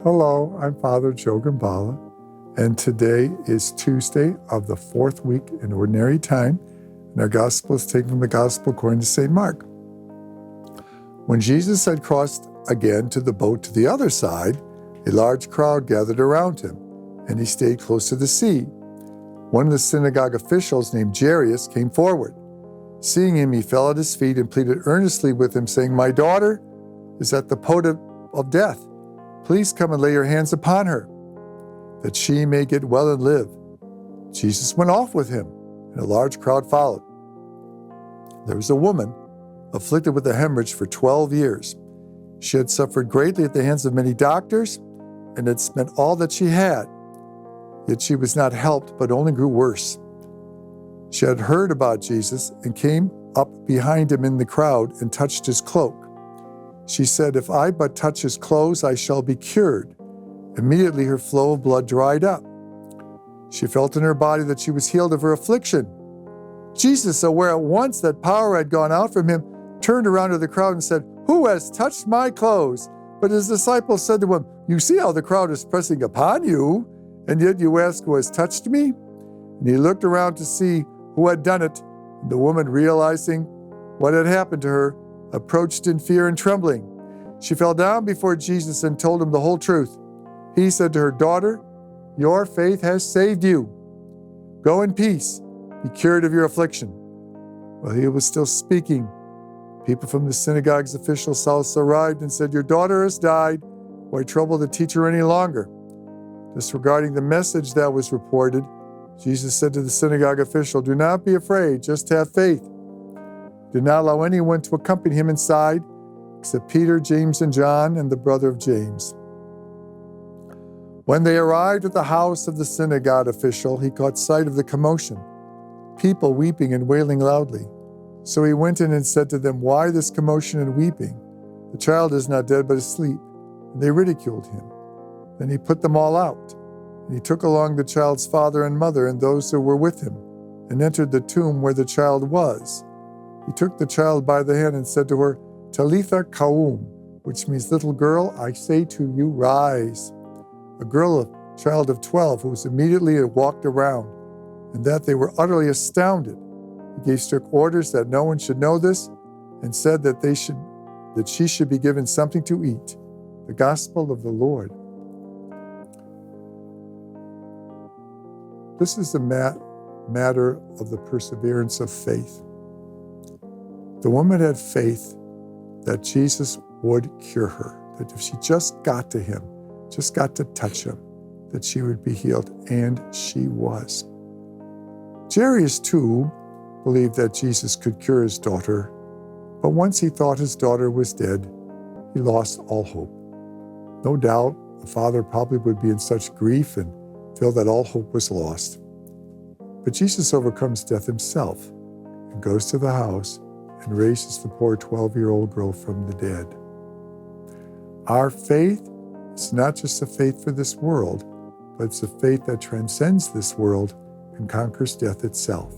Hello, I'm Father Joe Gambala, and today is Tuesday of the fourth week in Ordinary Time, and our Gospel is taken from the Gospel according to St. Mark. When Jesus had crossed again to the boat to the other side, a large crowd gathered around him, and he stayed close to the sea. One of the synagogue officials named Jairus came forward. Seeing him, he fell at his feet and pleaded earnestly with him, saying, "My daughter is at the point of death. Please come and lay your hands upon her, that she may get well and live." Jesus went off with him, and a large crowd followed. There was a woman afflicted with a hemorrhage for 12 years. She had suffered greatly at the hands of many doctors and had spent all that she had. Yet she was not helped, but only grew worse. She had heard about Jesus and came up behind him in the crowd and touched his cloak. She said, "If I but touch his clothes, I shall be cured." Immediately her flow of blood dried up. She felt in her body that she was healed of her affliction. Jesus, aware at once that power had gone out from him, turned around to the crowd and said, "Who has touched my clothes?" But his disciples said to him, "You see how the crowd is pressing upon you, and yet you ask, 'Who has touched me?'" And he looked around to see who had done it. And the woman, realizing what had happened to her, approached in fear and trembling. She fell down before Jesus and told him the whole truth. He said to her, "Daughter, your faith has saved you. Go in peace, be cured of your affliction." While he was still speaking, people from the synagogue's official's house arrived and said, "Your daughter has died. Why trouble the teacher any longer?" Disregarding the message that was reported, Jesus said to the synagogue official, "Do not be afraid, just have faith." Did not allow anyone to accompany him inside, except Peter, James, and John, and the brother of James. When they arrived at the house of the synagogue official, he caught sight of the commotion, people weeping and wailing loudly. So he went in and said to them, "Why this commotion and weeping? The child is not dead, but asleep." And they ridiculed him. Then he put them all out, and he took along the child's father and mother and those who were with him, and entered the tomb where the child was. He took the child by the hand and said to her, "Talitha koum," which means, "Little girl, I say to you, rise." A child of 12, who was immediately and walked around, and that they were utterly astounded. He gave strict orders that no one should know this, and said that she should be given something to eat. The Gospel of the Lord. This is the matter of the perseverance of faith. The woman had faith that Jesus would cure her, that if she just got to him, just got to touch him, that she would be healed, and she was. Jairus, too, believed that Jesus could cure his daughter, but once he thought his daughter was dead, he lost all hope. No doubt, the father probably would be in such grief and feel that all hope was lost. But Jesus overcomes death himself and goes to the house and raises the poor 12-year-old girl from the dead. Our faith is not just a faith for this world, but it's a faith that transcends this world and conquers death itself.